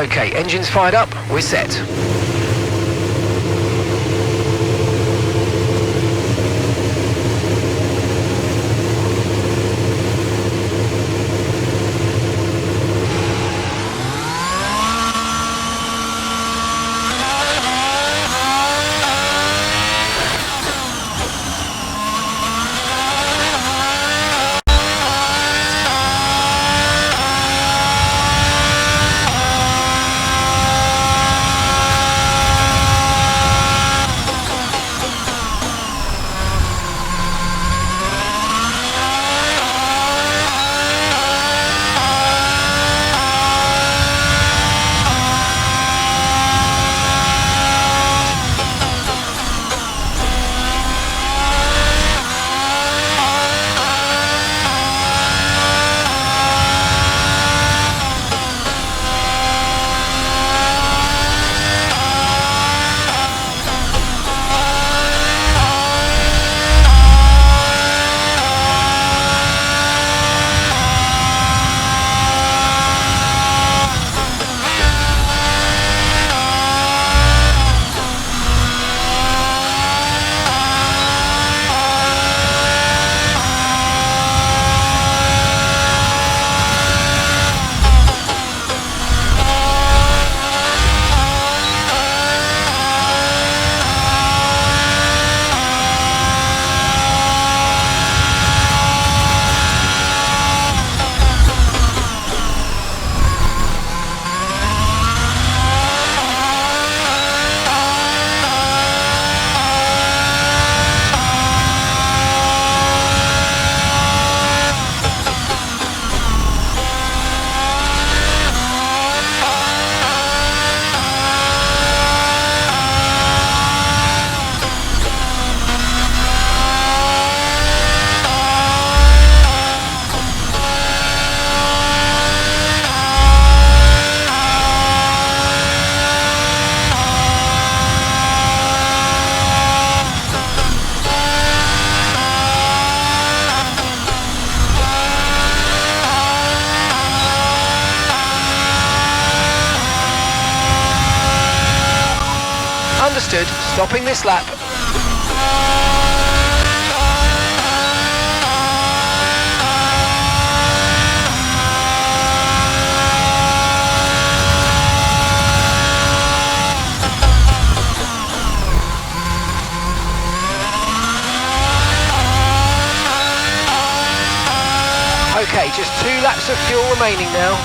Okay, engines fired up, we're set. Understood, stopping this lap. Okay, just 2 laps of fuel remaining now.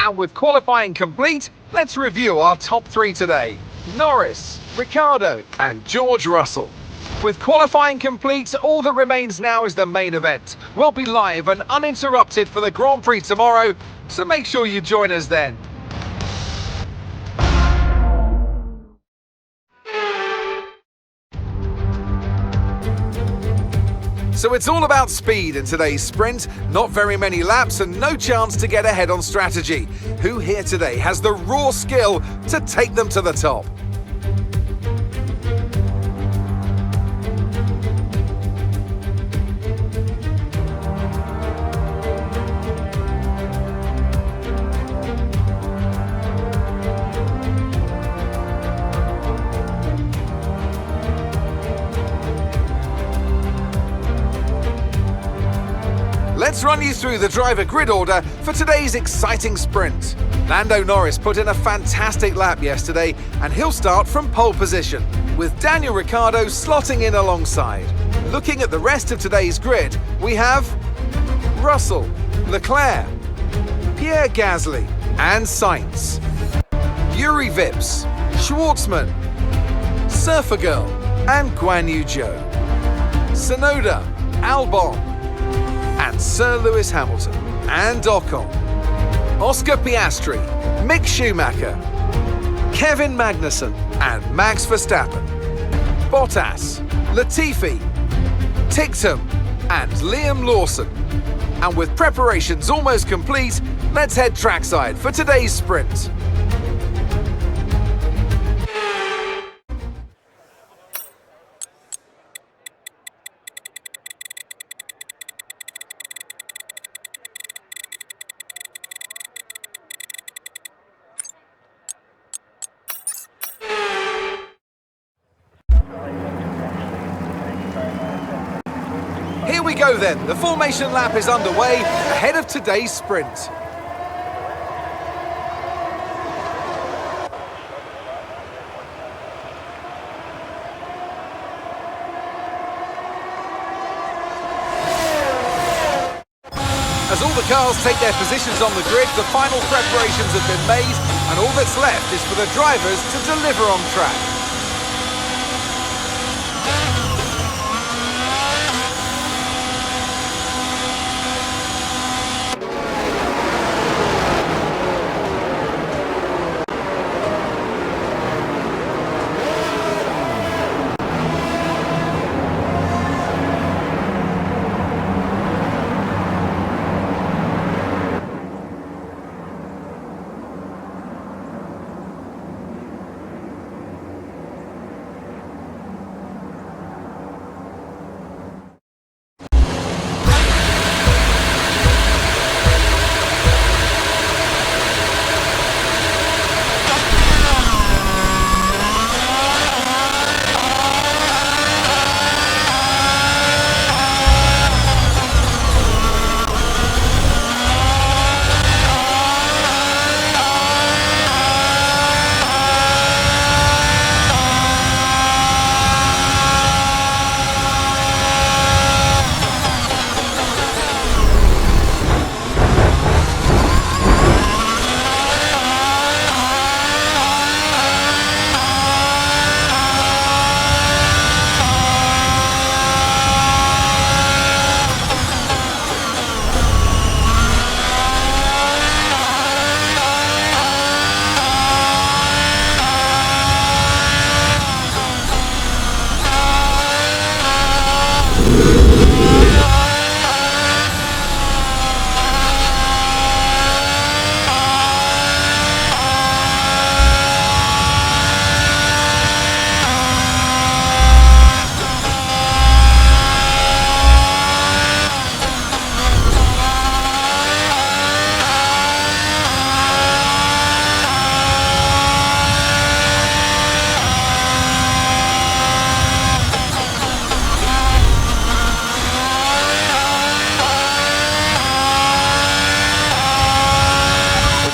And with qualifying complete, let's review our top 3 today. Norris, Ricciardo and George Russell. With qualifying complete, all that remains now is the main event. We'll be live and uninterrupted for the Grand Prix tomorrow, so make sure you join us then. So it's all about speed in today's sprint, not very many laps and no chance to get ahead on strategy. Who here today has the raw skill to take them to the top? Let's run you through the driver grid order for today's exciting sprint. Lando Norris put in a fantastic lap yesterday and he'll start from pole position, with Daniel Ricciardo slotting in alongside. Looking at the rest of today's grid, we have Russell, Leclerc, Pierre Gasly and Sainz, Yuri Vips, Schwartzman, Surfer Girl and Guan Yu Zhou, Tsunoda, Albon, and Sir Lewis Hamilton and Ocon, Oscar Piastri, Mick Schumacher, Kevin Magnussen and Max Verstappen, Bottas, Latifi, Ticktum and Liam Lawson. And with preparations almost complete, let's head trackside for today's sprint. Here we go then, the formation lap is underway ahead of today's sprint. As all the cars take their positions on the grid, the final preparations have been made and all that's left is for the drivers to deliver on track.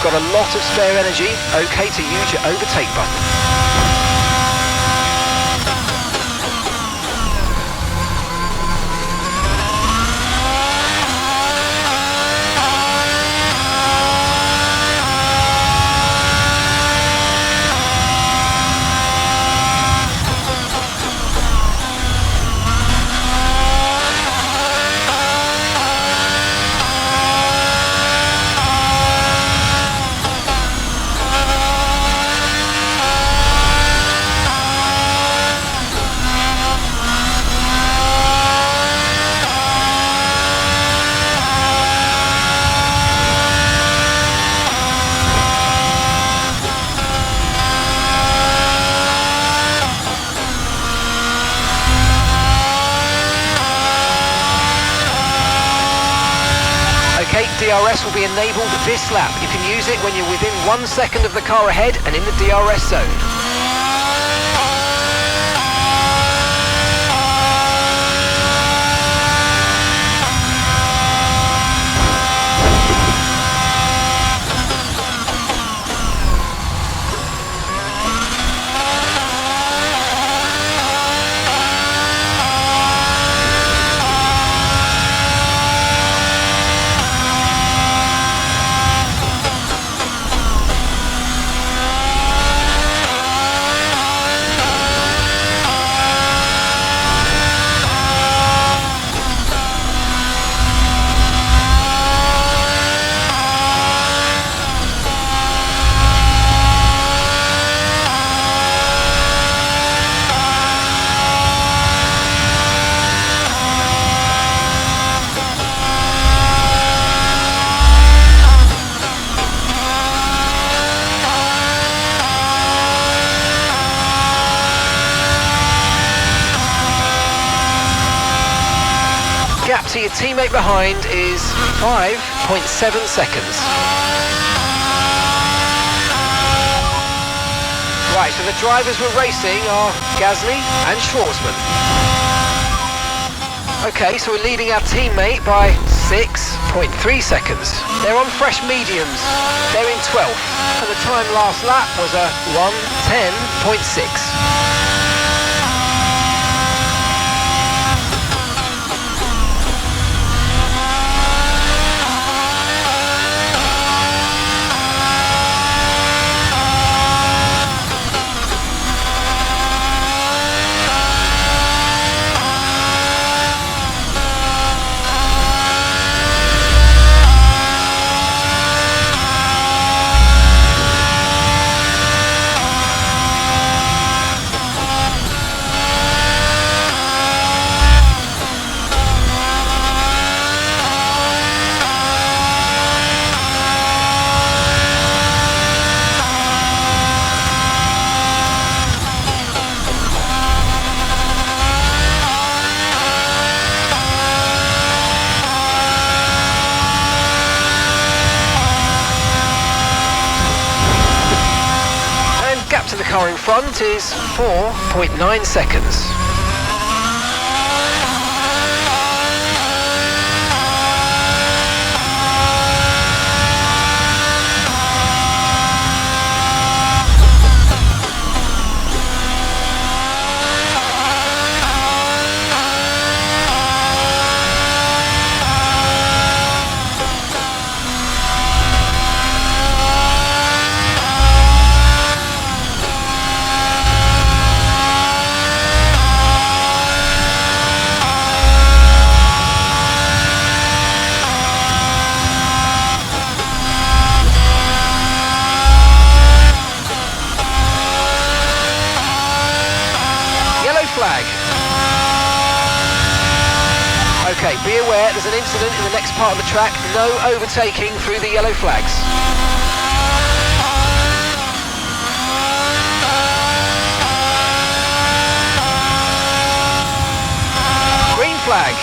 Got a lot of spare energy, okay to use your overtake button. DRS will be enabled this lap. You can use it when you're within 1 second of the car ahead and in the DRS zone. Gap to your teammate behind is 5.7 seconds. Right, so the drivers we're racing are Gasly and Schwartzman. Okay, so we're leading our teammate by 6.3 seconds. They're on fresh mediums. They're in 12th. And the time last lap was a 1:10.6. To the car in front is 4.9 seconds. Flag. Okay, be aware there's an incident in the next part of the track. No overtaking through the yellow flags. Green flag.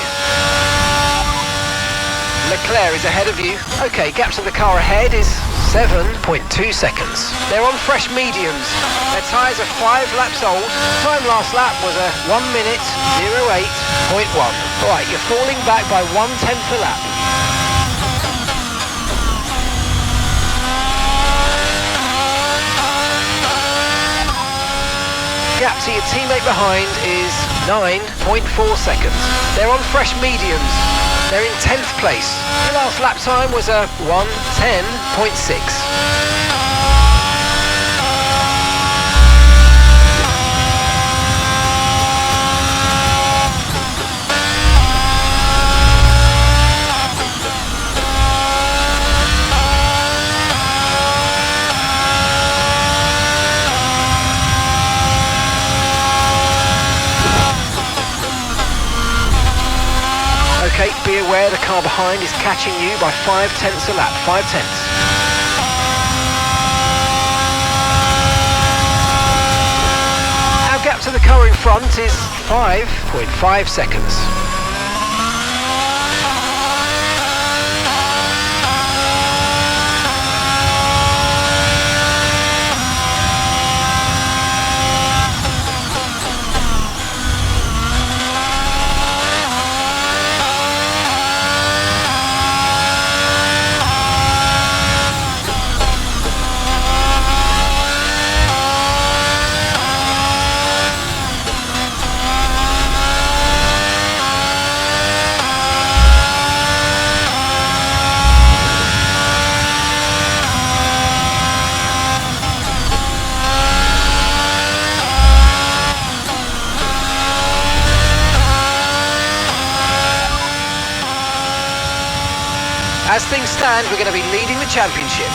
Leclerc is ahead of you. Okay, gap to the car ahead is 7.2 seconds. They're on fresh mediums. Their tyres are 5 laps old. Time last lap was a 1:08.1. Alright, you're falling back by 1/10 a lap. Gap to your teammate behind is 9.4 seconds. They're on fresh mediums. They're in 10th place. The last lap time was a 1:10.6. Okay, be aware the car behind is catching you by 0.5 a lap, 0.5. Our gap to the car in front is 5.5 seconds. understand we're going to be leading the championship.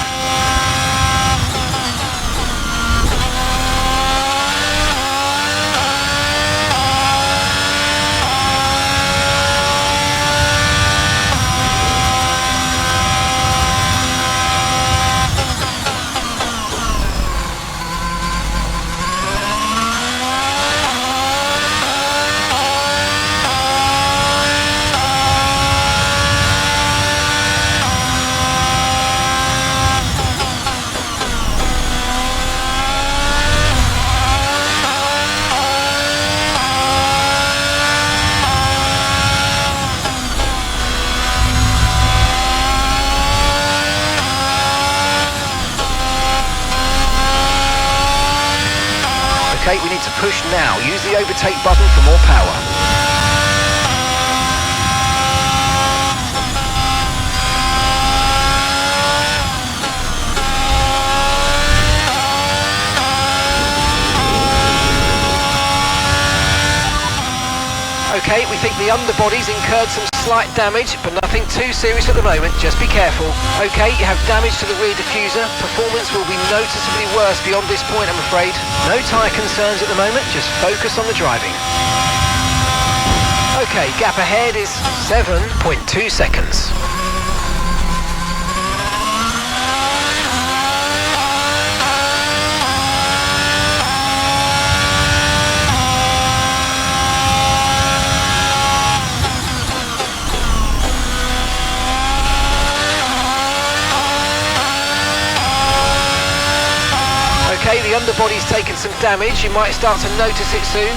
Okay, we need to push now. Use the overtake button for more power. Okay, we think the underbody's incurred some slight damage, but nothing too serious at the moment, just be careful. Okay, you have damage to the rear diffuser. Performance will be noticeably worse beyond this point, I'm afraid. No tyre concerns at the moment, just focus on the driving. Okay, gap ahead is 7.2 seconds. Okay, the underbody's taken some damage. You might start to notice it soon.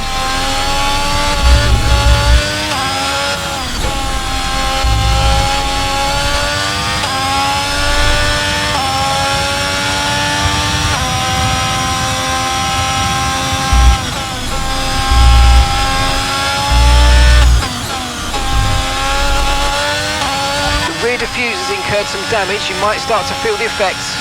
The rear diffuser's incurred some damage. You might start to feel the effects.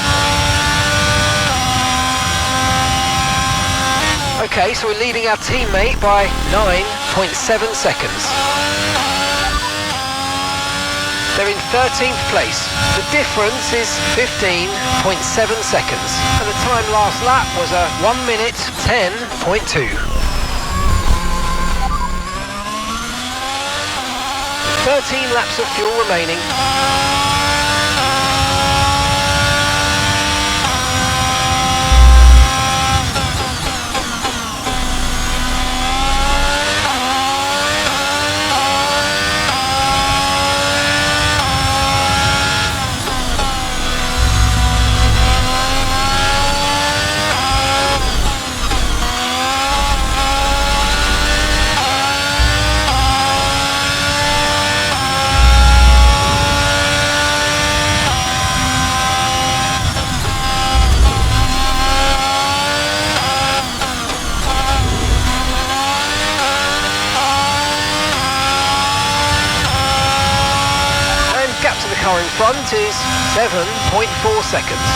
Okay, so we're leading our teammate by 9.7 seconds. They're in 13th place. The difference is 15.7 seconds. And the time last lap was a 1 minute 10.2. 13 laps of fuel remaining. Car in front is 7.4 seconds.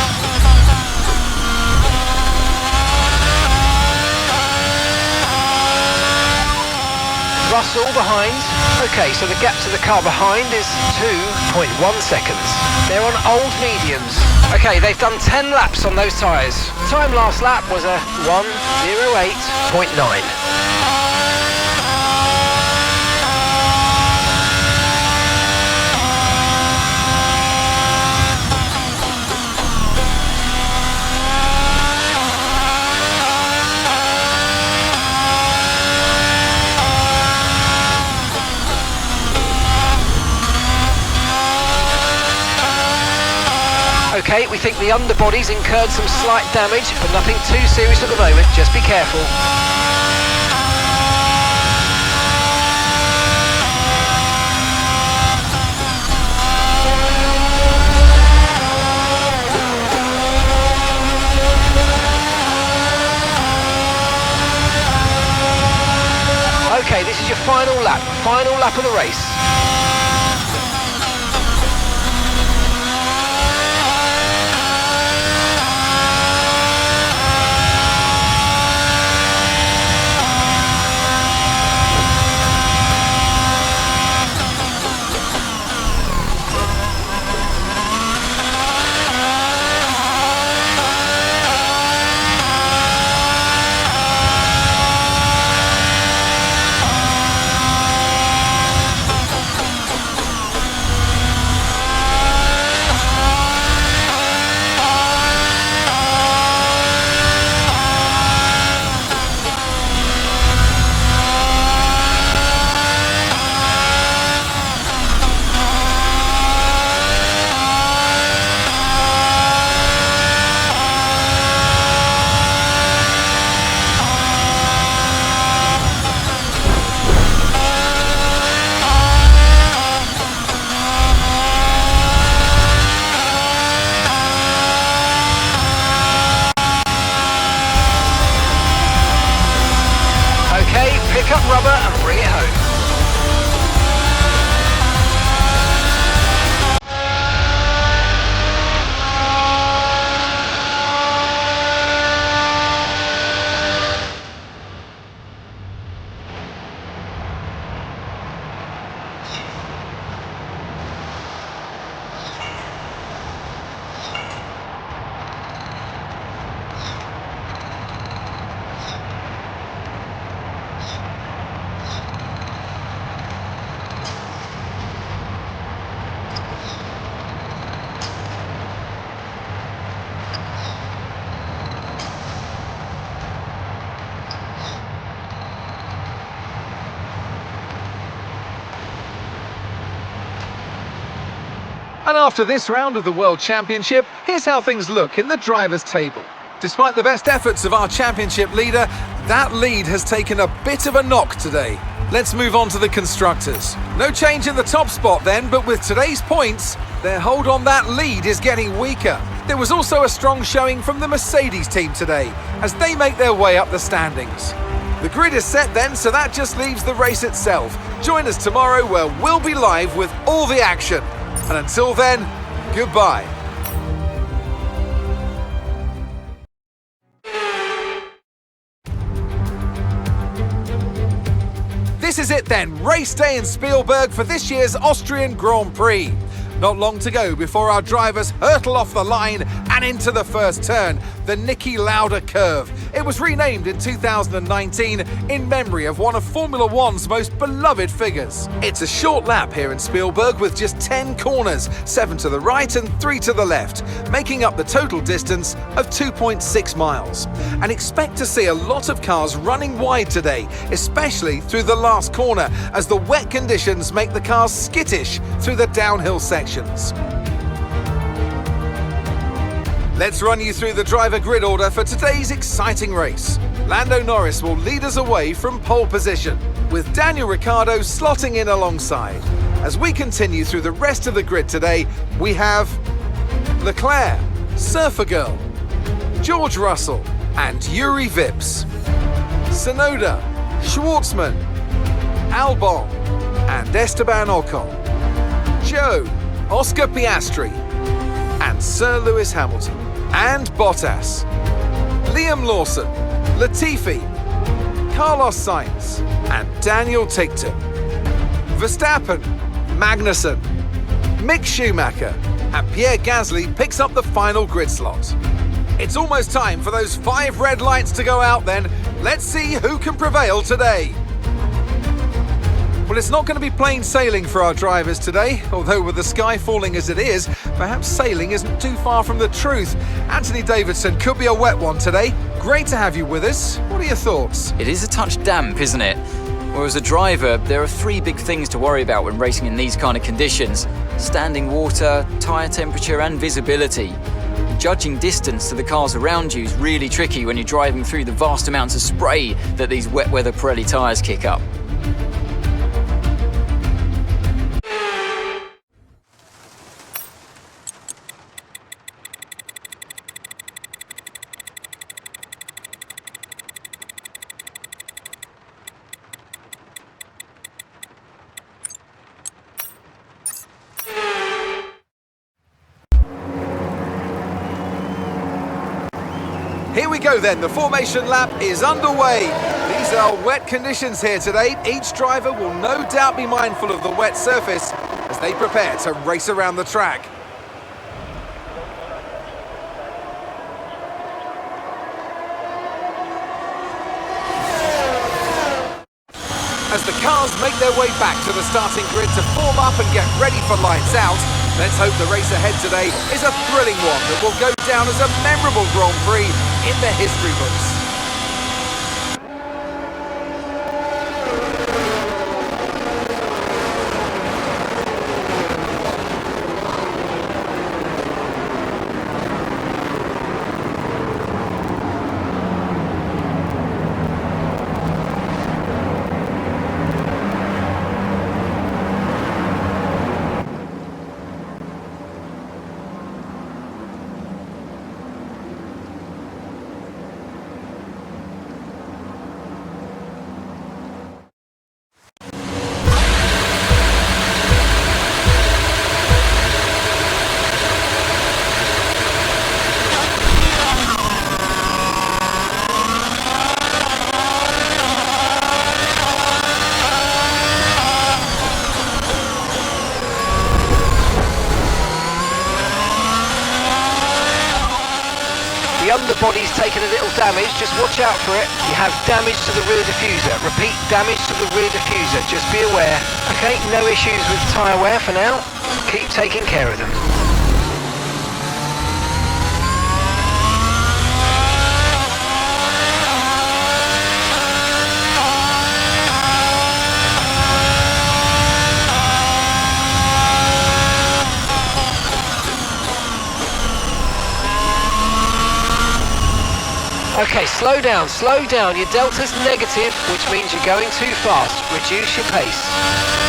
Russell behind. Okay, so the gap to the car behind is 2.1 seconds. They're on old mediums. Okay, they've done 10 laps on those tyres. Time last lap was a 1:08.9. Okay, we think the underbody's incurred some slight damage, but nothing too serious at the moment, just be careful. Okay, this is your final lap of the race. pick up rubber and bring it home. And after this round of the World Championship, here's how things look in the drivers' table. Despite the best efforts of our championship leader, that lead has taken a bit of a knock today. Let's move on to the constructors. No change in the top spot then, but with today's points, their hold on that lead is getting weaker. There was also a strong showing from the Mercedes team today, as they make their way up the standings. The grid is set then, so that just leaves the race itself. Join us tomorrow where we'll be live with all the action. And until then, goodbye. This is it then, race day in Spielberg for this year's Austrian Grand Prix. Not long to go before our drivers hurtle off the line and into the first turn, the Niki Lauda curve. It was renamed in 2019 in memory of one of Formula One's most beloved figures. It's a short lap here in Spielberg with just 10 corners, 7 to the right and 3 to the left, making up the total distance of 2.6 miles. And expect to see a lot of cars running wide today, especially through the last corner, as the wet conditions make the cars skittish through the downhill sections. Let's run you through the driver grid order for today's exciting race. Lando Norris will lead us away from pole position, with Daniel Ricciardo slotting in alongside. As we continue through the rest of the grid today, we have Leclerc, Surfer Girl, George Russell and Yuri Vips, Tsunoda, Schwartzman, Albon and Esteban Ocon, Joe, Oscar Piastri and Sir Lewis Hamilton, and Bottas, Liam Lawson, Latifi, Carlos Sainz and Daniel Ticktum, Verstappen, Magnussen, Mick Schumacher and Pierre Gasly picks up the final grid slot. It's almost time for those 5 red lights to go out then. Let's see who can prevail today. Well, it's not going to be plain sailing for our drivers today, although with the sky falling as it is, perhaps sailing isn't too far from the truth. Anthony Davidson, could be a wet one today. Great to have you with us. What are your thoughts? It is a touch damp, isn't it? Well, as a driver, there are 3 big things to worry about when racing in these kind of conditions: standing water, tyre temperature and visibility. Judging distance to the cars around you is really tricky when you're driving through the vast amounts of spray that these wet weather Pirelli tyres kick up. Here we go then, the formation lap is underway. These are wet conditions here today. Each driver will no doubt be mindful of the wet surface as they prepare to race around the track. As the cars make their way back to the starting grid to form up and get ready for lights out, let's hope the race ahead today is a thrilling one that will go down as a memorable Grand Prix in the history books. the underbody's taken a little damage, just watch out for it. You have damage to the rear diffuser. Repeat, damage to the rear diffuser, just be aware. Okay, no issues with tyre wear for now. Keep taking care of them. Okay, slow down, slow down. Your delta's negative, which means you're going too fast. Reduce your pace.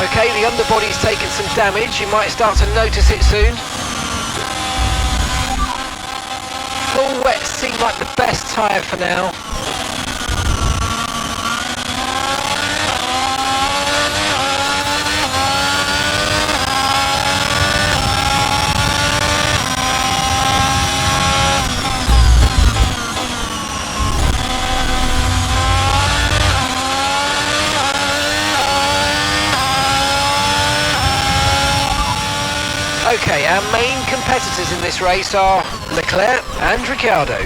Okay, the underbody's taken some damage. You might start to notice it soon. Full wet seems like the best tyre for now. Okay, our main competitors in this race are Leclerc and Ricciardo.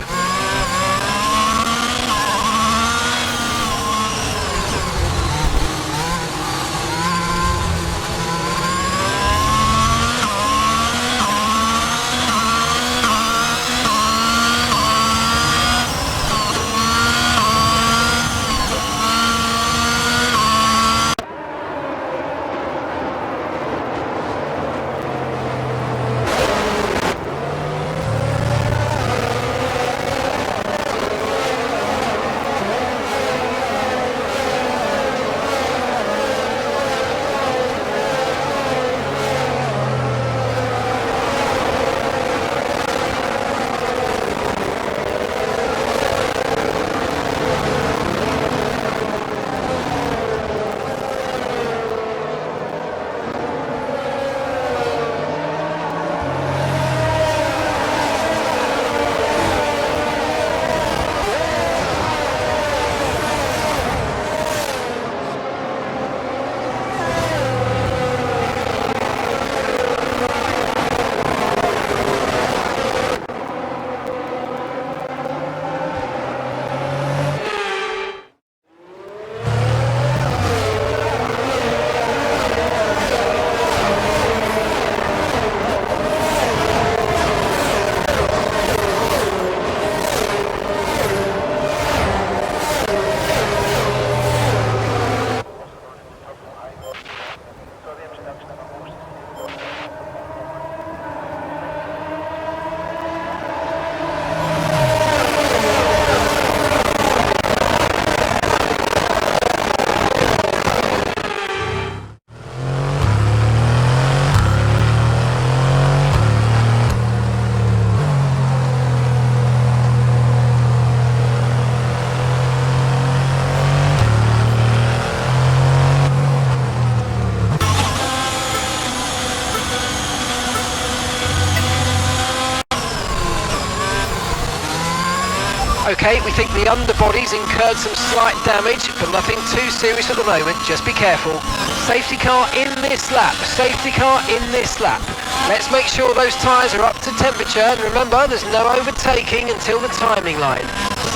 Okay, we think the underbody's incurred some slight damage, but nothing too serious at the moment, just be careful. Safety car in this lap, safety car in this lap. Let's make sure those tyres are up to temperature, and remember, there's no overtaking until the timing line.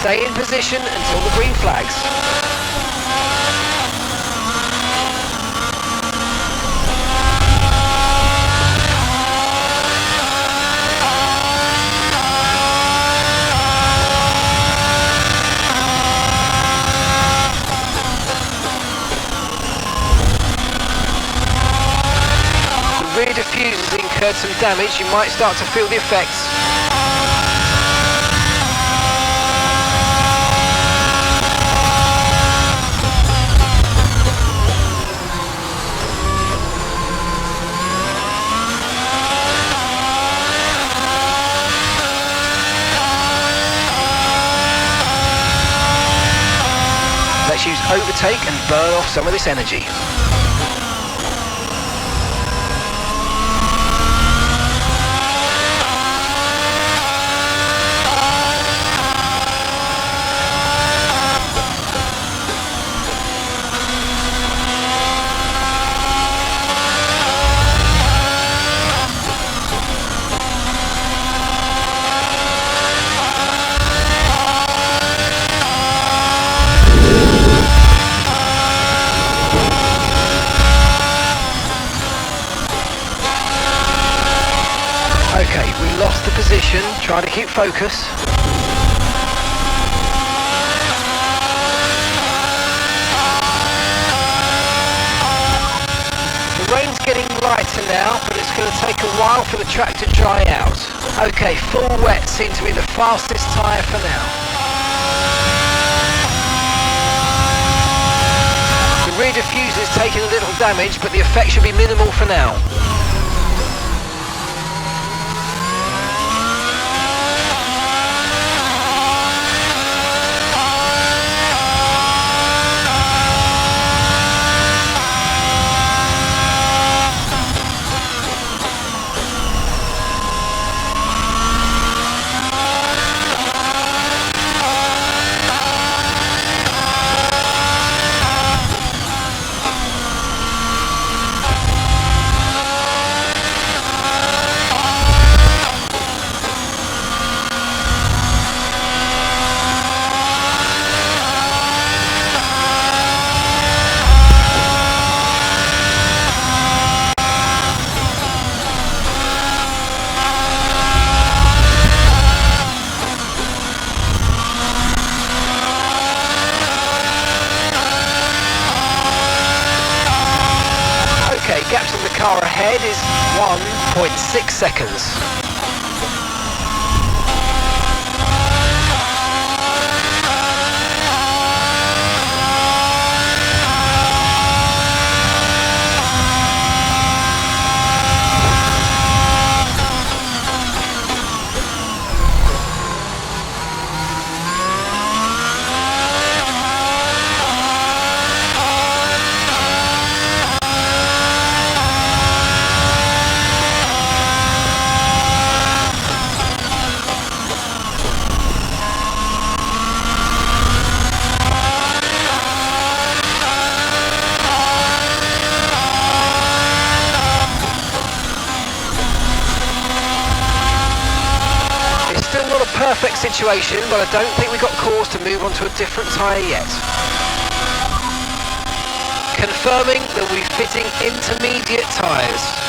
Stay in position until the green flags. Rear diffuser's incurred some damage, you might start to feel the effects. Let's use overtake and burn off some of this energy. position, trying to keep focus. The rain's getting lighter now, but it's going to take a while for the track to dry out. Okay, full wet seems to be the fastest tyre for now. The rear diffuser is taking a little damage, but the effect should be minimal for now. Gaps in the car ahead is 1.6 seconds. Perfect situation, but I don't think we've got cause to move on to a different tyre yet. Confirming that we'll be fitting intermediate tyres.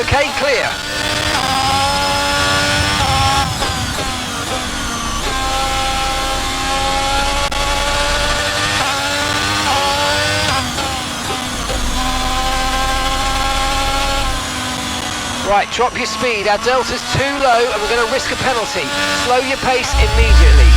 Okay, clear. Right, drop your speed. Our delta's too low and we're going to risk a penalty. Slow your pace immediately.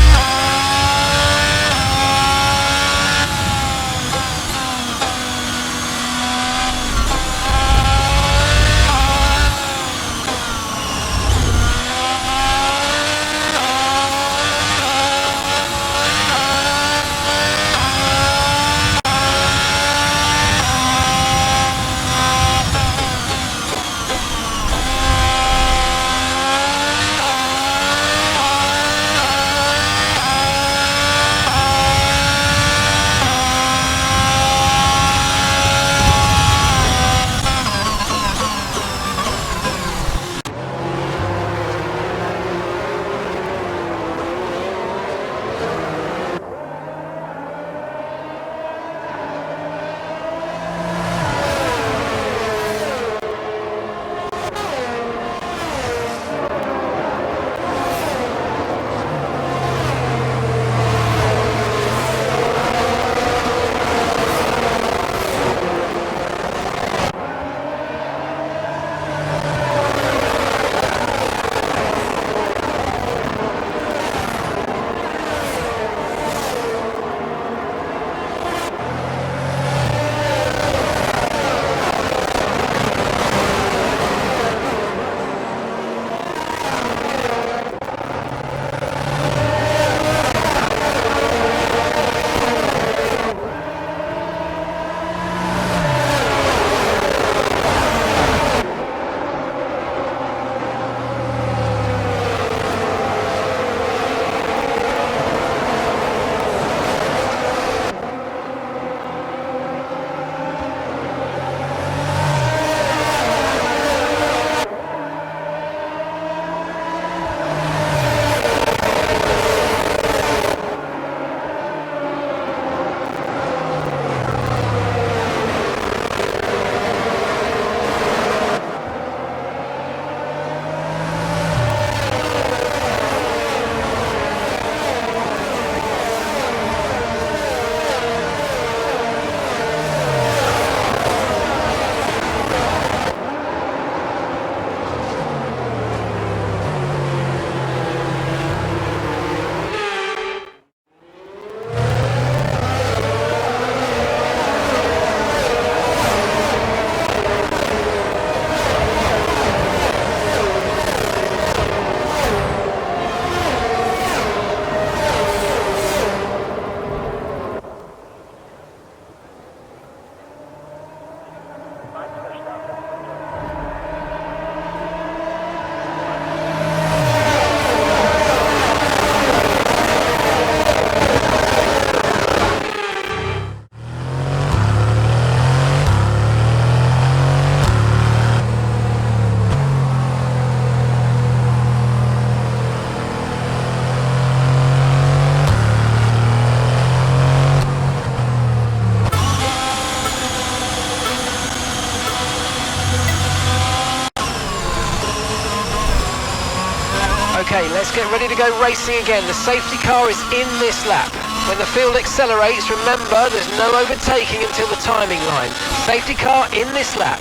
Okay, let's get ready to go racing again. The safety car is in this lap. When the field accelerates, remember there's no overtaking until the timing line. Safety car in this lap.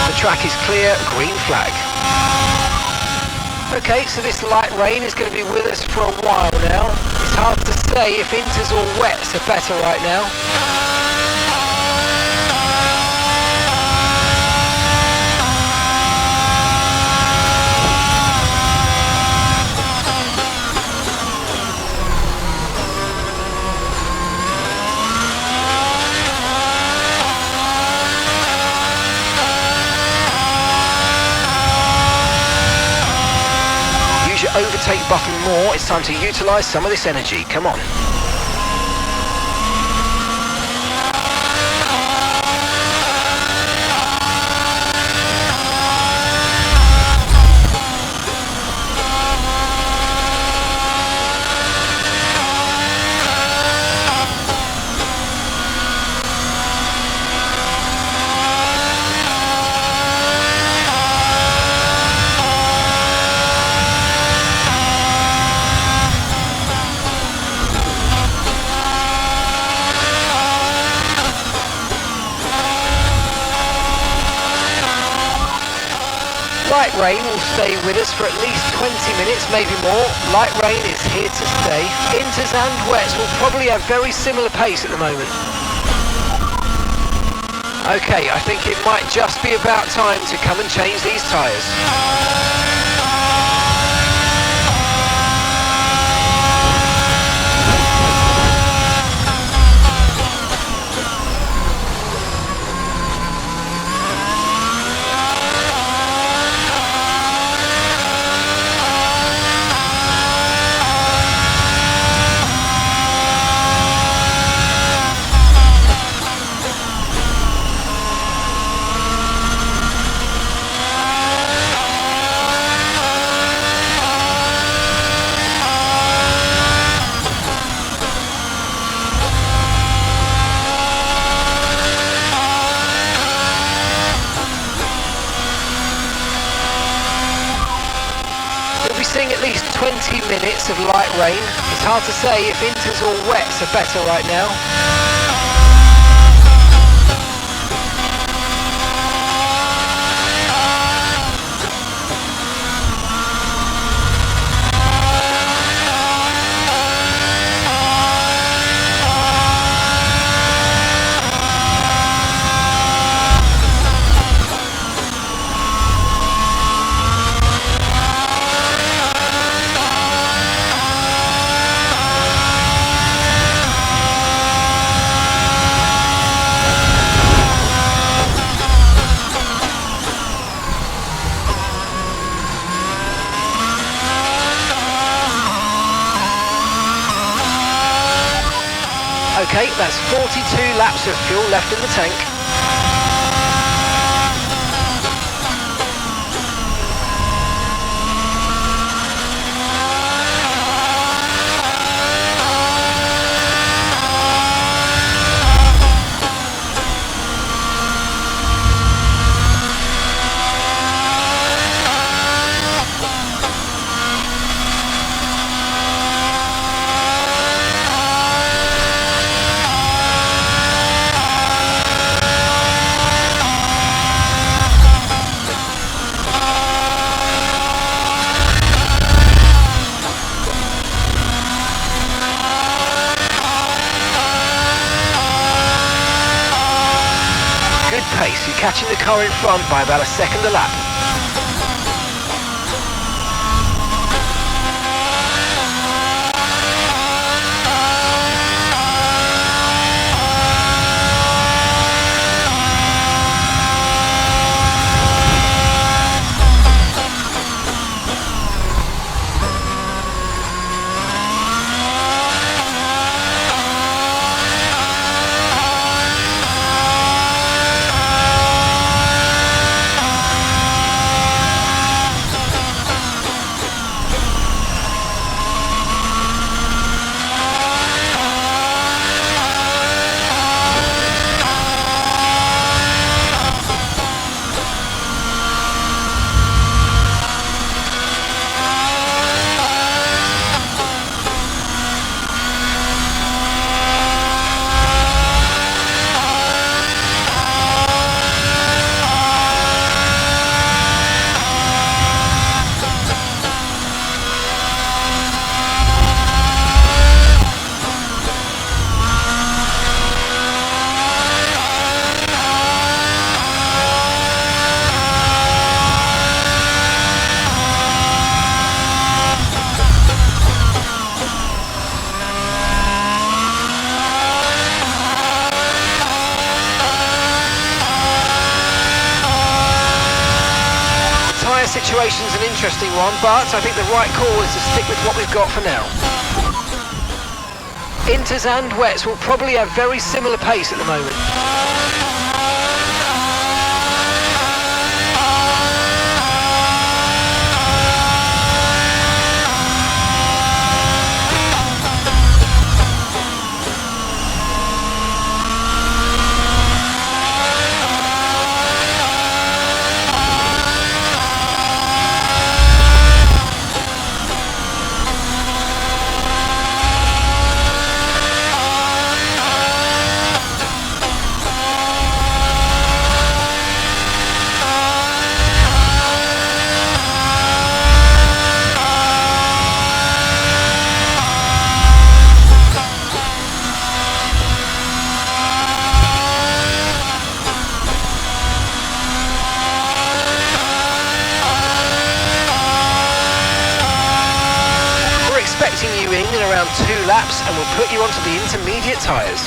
The track is clear, green flag. Okay, so this light rain is going to be with us for a while now. It's hard to say if inters or wets are better right now. Overtake button more. It's time to utilise some of this energy. Come on. Light rain will stay with us for at least 20 minutes, maybe more. Light rain is here to stay. Inters and wets will probably have very similar pace at the moment. Okay, I think it might just be about time to come and change these tyres. Seeing at least 20 minutes of light rain. It's hard to say if inters or wets are better right now. Okay, that's 42 laps of fuel left in the tank. Pace, you're catching the car in front by about a second a lap. situation's an interesting one, but I think the right call is to stick with what we've got for now. Inters and wets will probably have very similar pace at the moment. You in around 2 laps and we'll put you onto the intermediate tyres.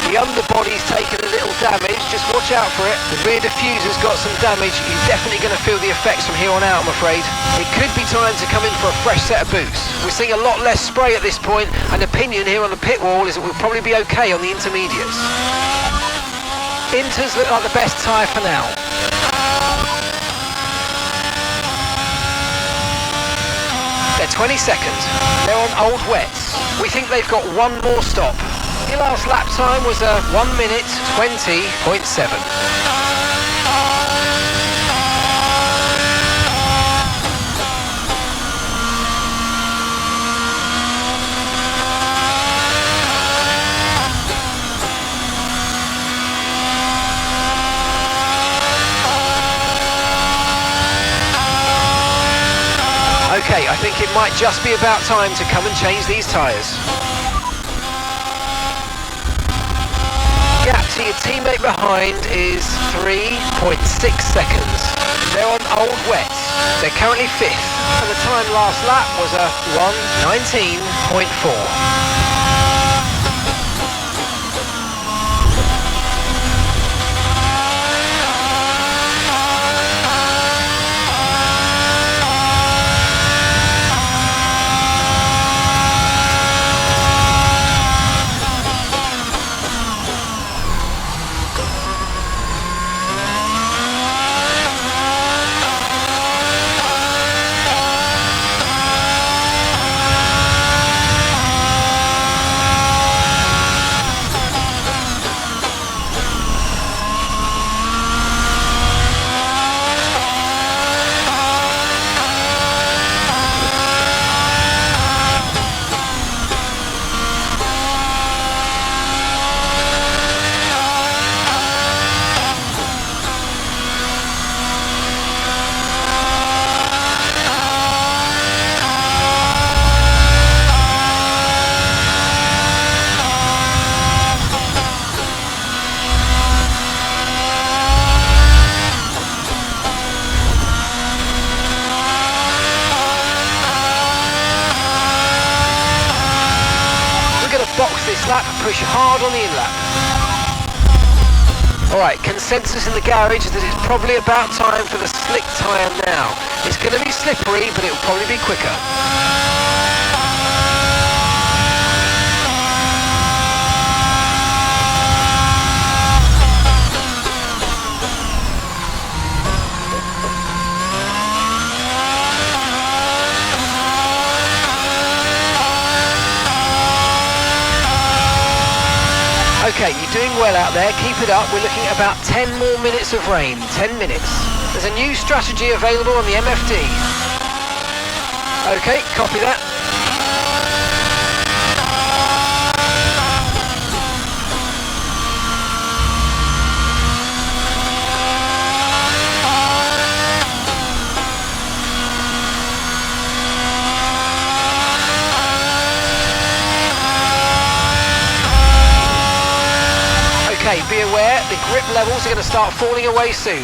The underbody's taken a little damage, just watch out for it. The rear diffuser's got some damage. You're definitely going to feel the effects from here on out, I'm afraid. It could be time to come in for a fresh set of boots. We're seeing a lot less spray at this point, and opinion here on the pit wall is that we'll probably be okay on the intermediates. Inters look like the best tyre for now. They're 22nd. They're on old wets. We think they've got one more stop. Your last lap time was a 1 minute 20.7. Okay, I think it might just be about time to come and change these tyres. Gap to your teammate behind is 3.6 seconds. They're on old wets. They're currently 5th, and the time last lap was a 1:19.4. Lap, push hard on the in-lap. Alright, consensus in the garage is that it's probably about time for the slick tyre now. It's going to be slippery, but it'll probably be quicker. Okay, you're doing well out there, keep it up. We're looking at about 10 more minutes of rain, 10 minutes. There's a new strategy available on the MFD. Okay, copy that. Okay, be aware, the grip levels are going to start falling away soon.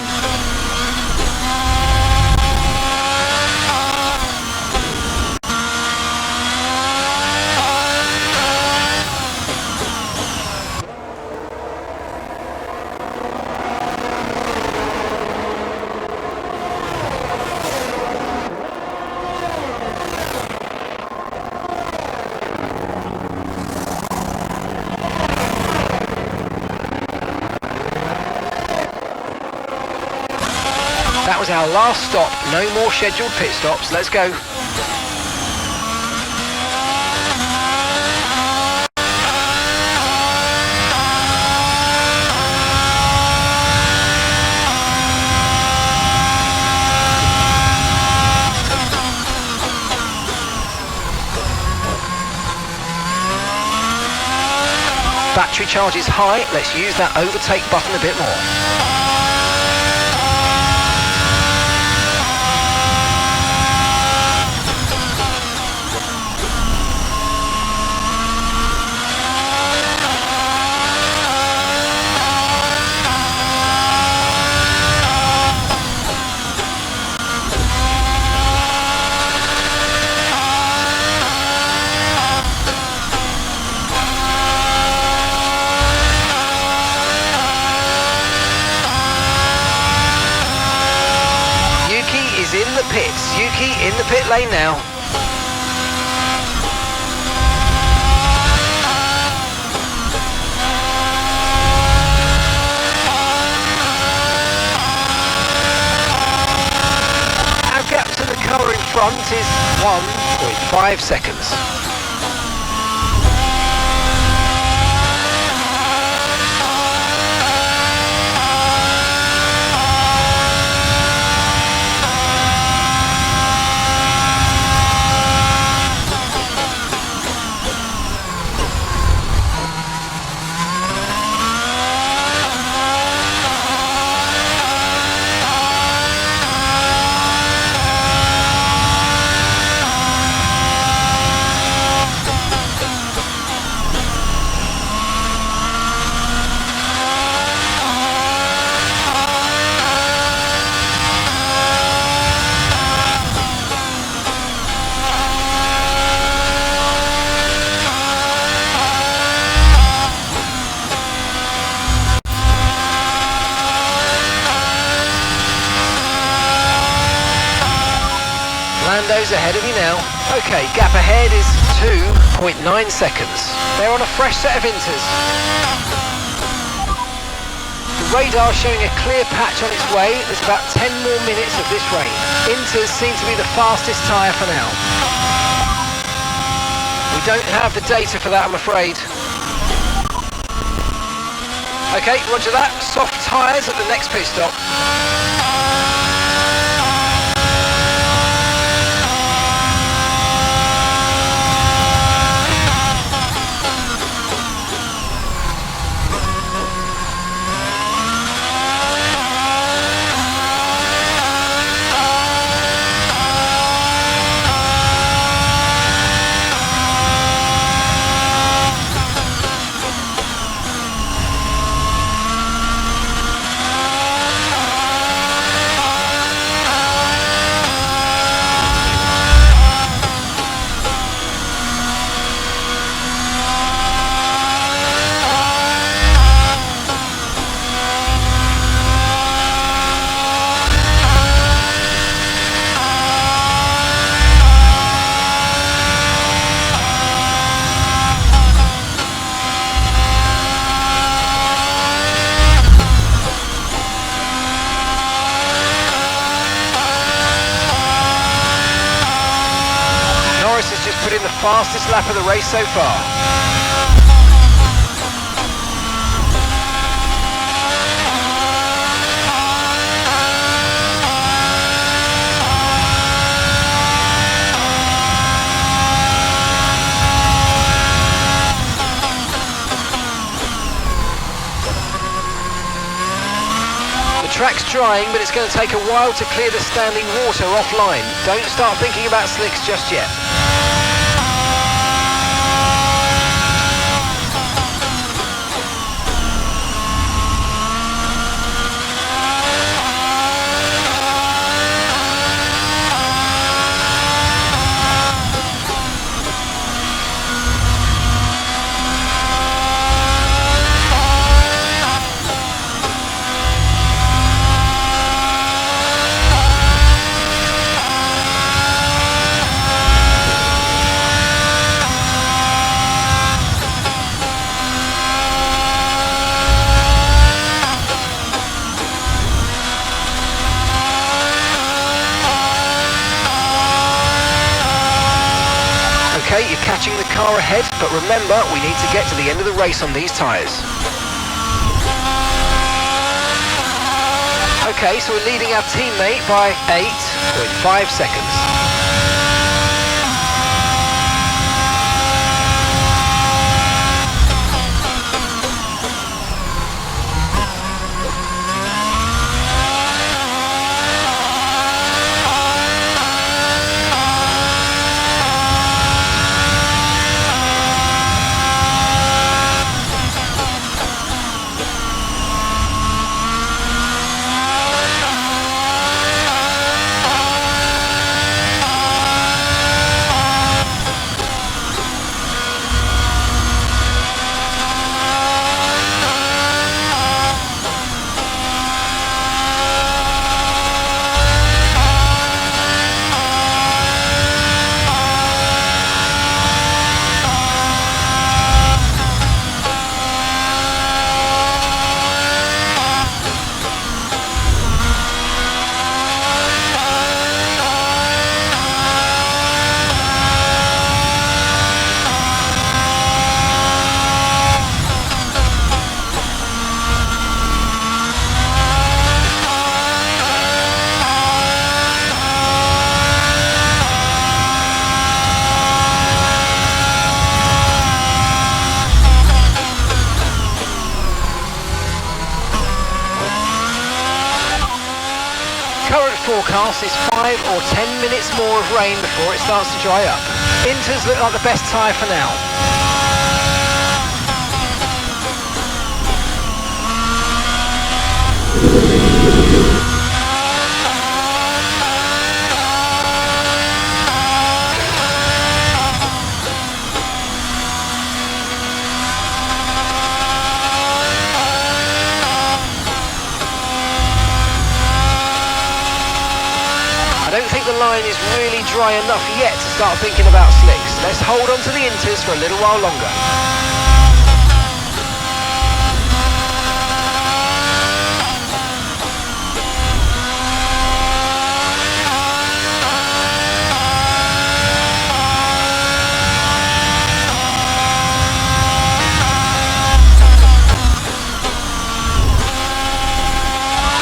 was our last stop. No more scheduled pit stops. Let's go. Battery charge is high. Let's use that overtake button a bit more. In the pits. Yuki in the pit lane now. Our gap to the car in front is 1.5 seconds. Lando's ahead of you now. Okay, gap ahead is 2.9 seconds. They're on a fresh set of inters. The radar showing a clear patch on its way. There's about 10 more minutes of this rain. Inters seem to be the fastest tyre for now. We don't have the data for that, I'm afraid. Okay, roger that. Soft tyres at the next pit stop. Put in the fastest lap of the race so far. The track's drying, but it's going to take a while to clear the standing water offline. Don't start thinking about slicks just yet. Okay, you're catching the car ahead, but remember, we need to get to the end of the race on these tyres. Okay, so we're leading our teammate by 8.5 seconds. Current forecast is 5 or 10 minutes more of rain before it starts to dry up. Inters look like the best tyre for now. I don't think the line is really dry enough yet to start thinking about slicks. Let's hold on to the inters for a little while longer.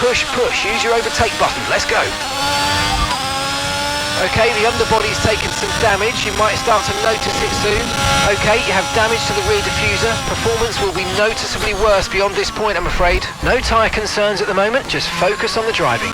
Push, push, use your overtake button, let's go. Okay, the underbody's taken some damage, you might start to notice it soon. Okay, you have damage to the rear diffuser. Performance will be noticeably worse beyond this point, I'm afraid. No tyre concerns at the moment, just focus on the driving.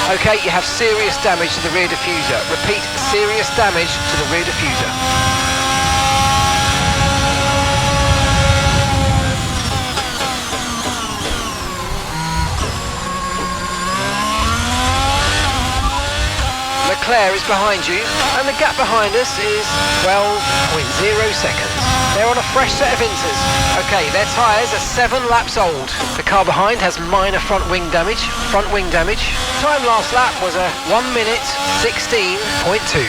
Okay, you have serious damage to the rear diffuser. Repeat, serious damage to the rear diffuser. Leclerc is behind you, and the gap behind us is 12.0 seconds. They're on a fresh set of inters. Okay, their tyres are 7 laps old. The car behind has minor front wing damage. Time last lap was a 1 minute 16.2.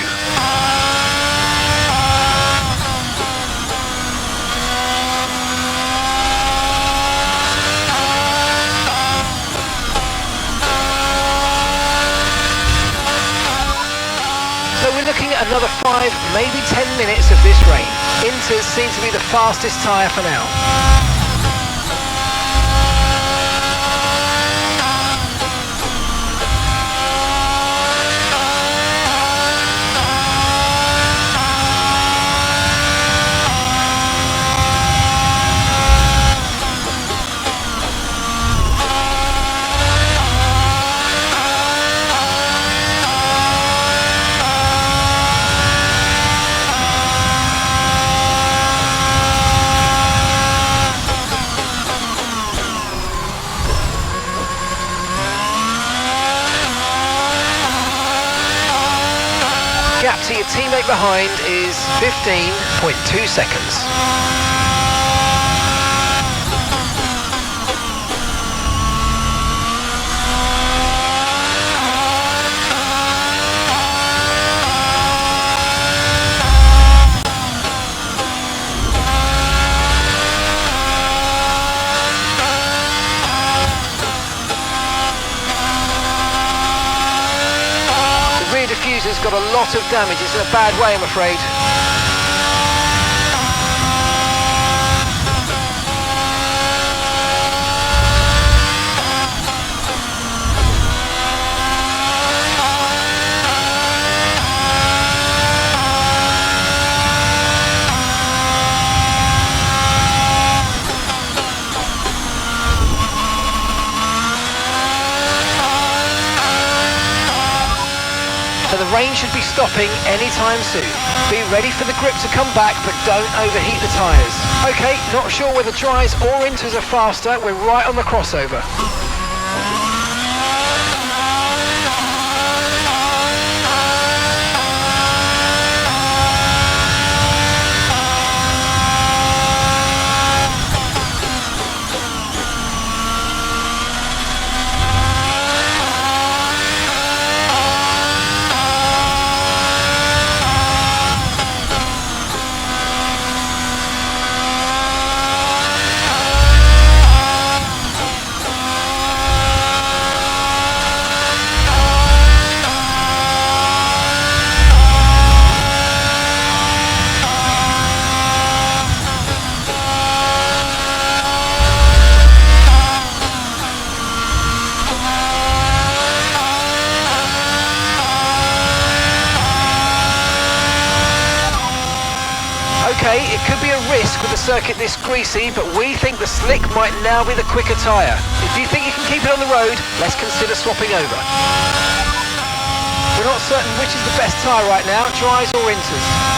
So we're looking at another 5, maybe 10 minutes of this rain. Inters seem to be the fastest tyre for now. to your teammate behind is 15.2 seconds. Diffuser's got a lot of damage. It's in a bad way, I'm afraid. So the rain should be stopping anytime soon. Be ready for the grip to come back, but don't overheat the tyres. Okay, not sure whether dries or inters are faster. We're right on the crossover. Okay, it could be a risk with the circuit this greasy, but we think the slick might now be the quicker tyre. If you think you can keep it on the road, let's consider swapping over. We're not certain which is the best tyre right now, dries or inters.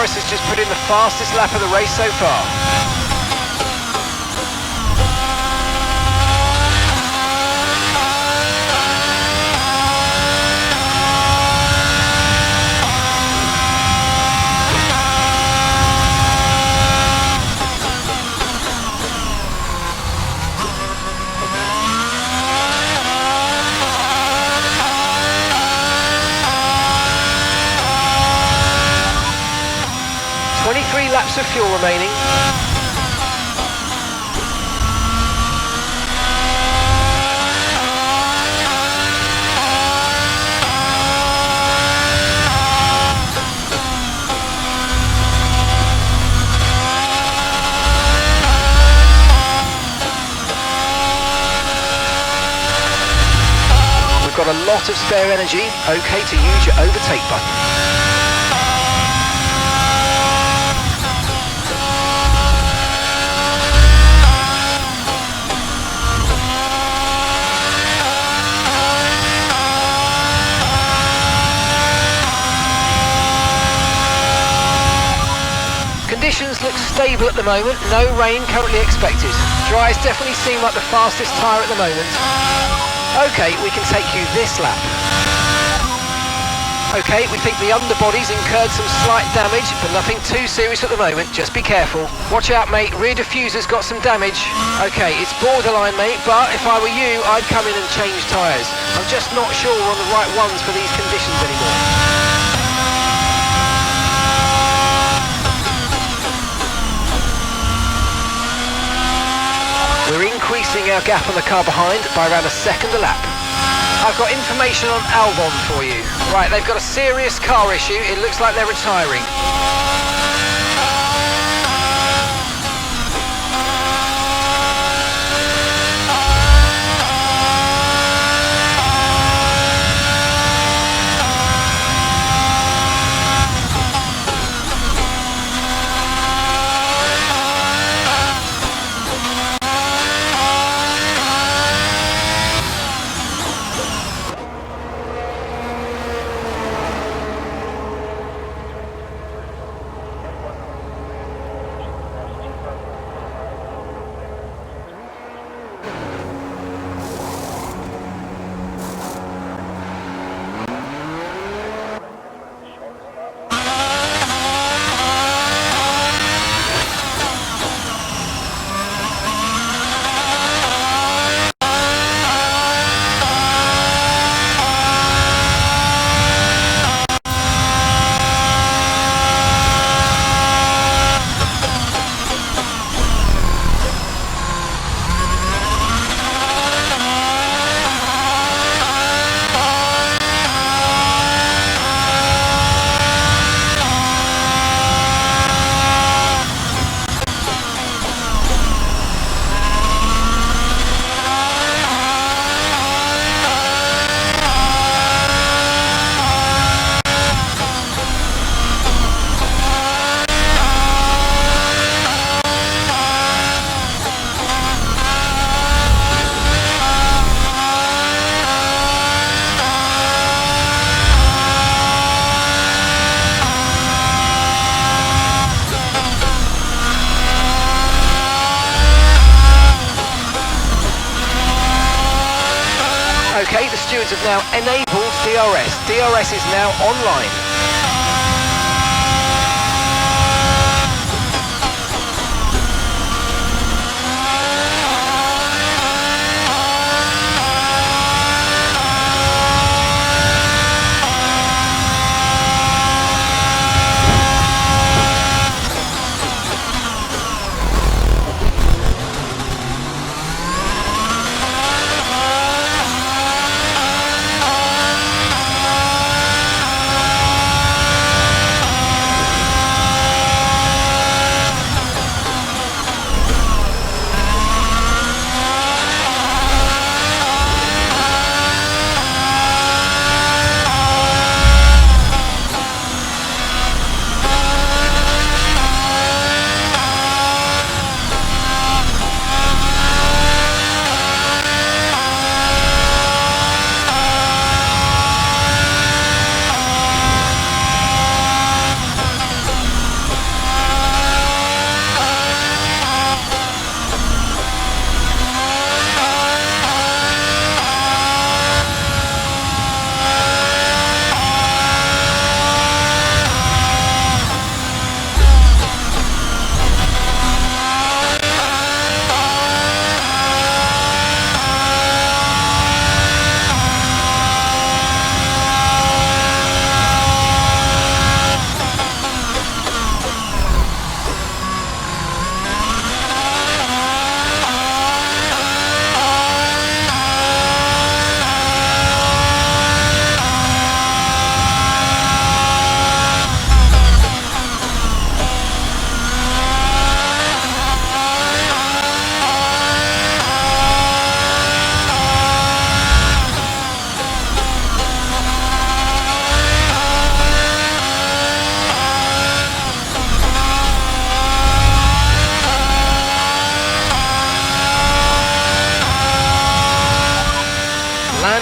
Norris has just put in the fastest lap of the race so far. Laps of fuel remaining. We've got a lot of spare energy. Okay to use your overtake button. Conditions look stable at the moment, no rain currently expected. Dries definitely seem like the fastest tyre at the moment. Okay, we can take you this lap. Okay, we think the underbody's incurred some slight damage, but nothing too serious at the moment, just be careful. Watch out mate, rear diffuser's got some damage. Okay, it's borderline mate, but if I were you, I'd come in and change tyres. I'm just not sure we're on the right ones for these conditions anymore. reducing our gap on the car behind by around a second a lap. I've got information on Albon for you. Right, they've got a serious car issue. It looks like they're retiring. Okay, the stewards have now enabled DRS. DRS is now online.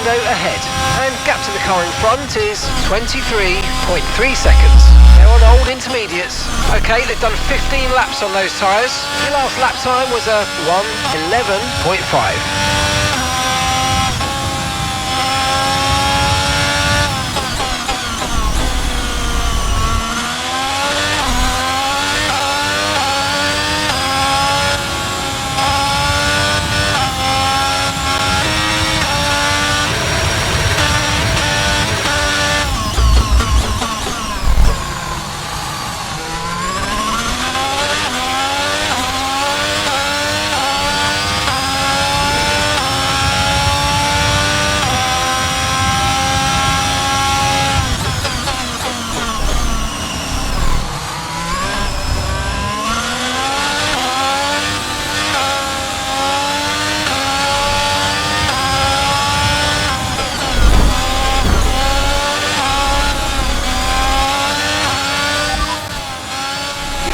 Ahead, and gap to the car in front is 23.3 seconds. They're on old intermediates. Okay, they've done 15 laps on those tyres. Your last lap time was a 1:11.5.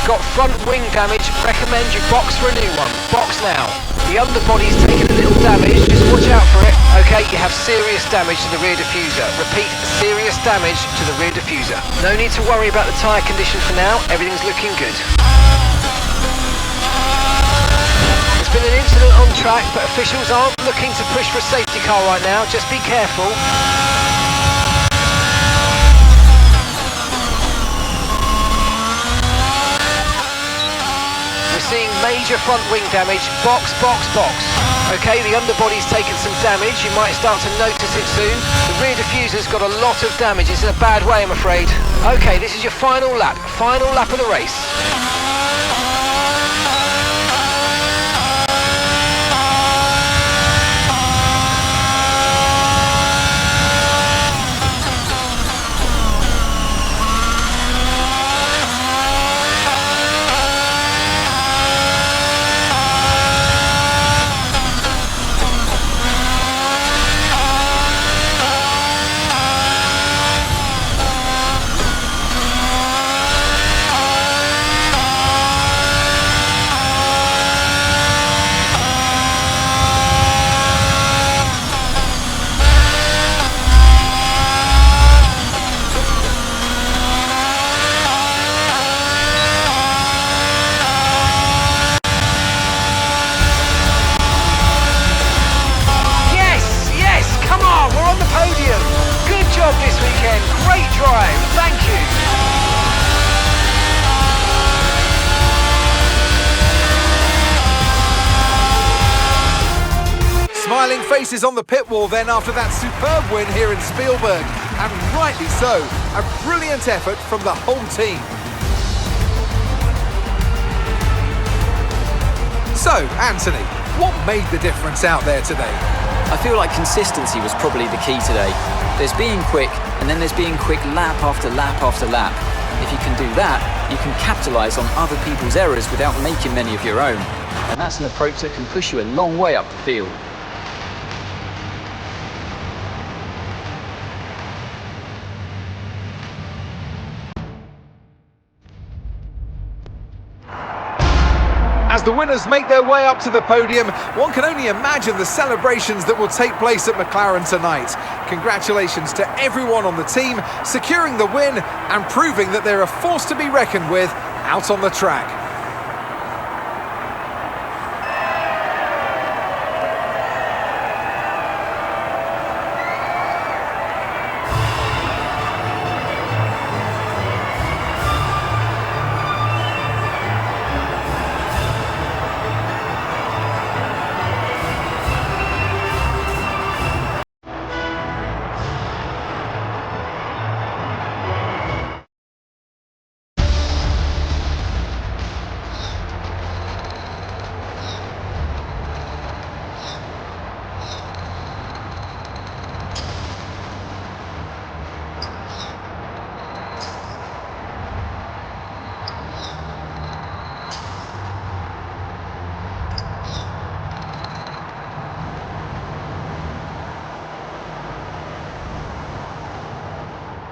got front wing damage, recommend you box for a new one. Box now. The underbody's taken a little damage, just watch out for it. Okay, you have serious damage to the rear diffuser. Repeat, serious damage to the rear diffuser. No need to worry about the tyre condition for now, everything's looking good. There's been an incident on track, but officials aren't looking to push for a safety car right now, just be careful. Seeing major front wing damage, box. Okay, the underbody's taken some damage, you might start to notice it soon. The rear diffuser's got a lot of damage, it's in a bad way I'm afraid. Okay, this is your final lap of the race. This weekend, great drive, thank you. Smiling faces on the pit wall then after that superb win here in Spielberg, and rightly so, a brilliant effort from the whole team. So, Anthony, what made the difference out there today? I feel like consistency was probably the key today. There's being quick, and then there's being quick lap after lap after lap. If you can do that, you can capitalise on other people's errors without making many of your own. And that's an approach that can push you a long way up the field. As the winners make their way up to the podium, one can only imagine the celebrations that will take place at McLaren tonight. Congratulations to everyone on the team, securing the win and proving that they're a force to be reckoned with out on the track.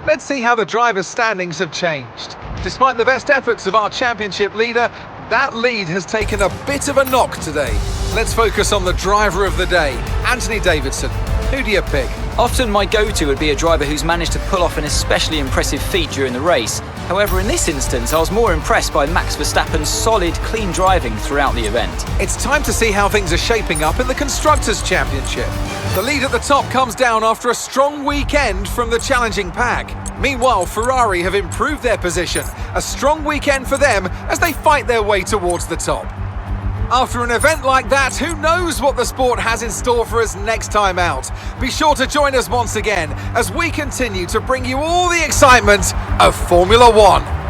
Let's see how the drivers' standings have changed. Despite the best efforts of our championship leader, that lead has taken a bit of a knock today. Let's focus on the driver of the day, Anthony Davidson. Who do you pick? Often my go-to would be a driver who's managed to pull off an especially impressive feat during the race. However, in this instance, I was more impressed by Max Verstappen's solid, clean driving throughout the event. It's time to see how things are shaping up in the Constructors' Championship. The lead at the top comes down after a strong weekend from the challenging pack. Meanwhile, Ferrari have improved their position. A strong weekend for them as they fight their way towards the top. After an event like that, who knows what the sport has in store for us next time out? Be sure to join us once again as we continue to bring you all the excitement of Formula One.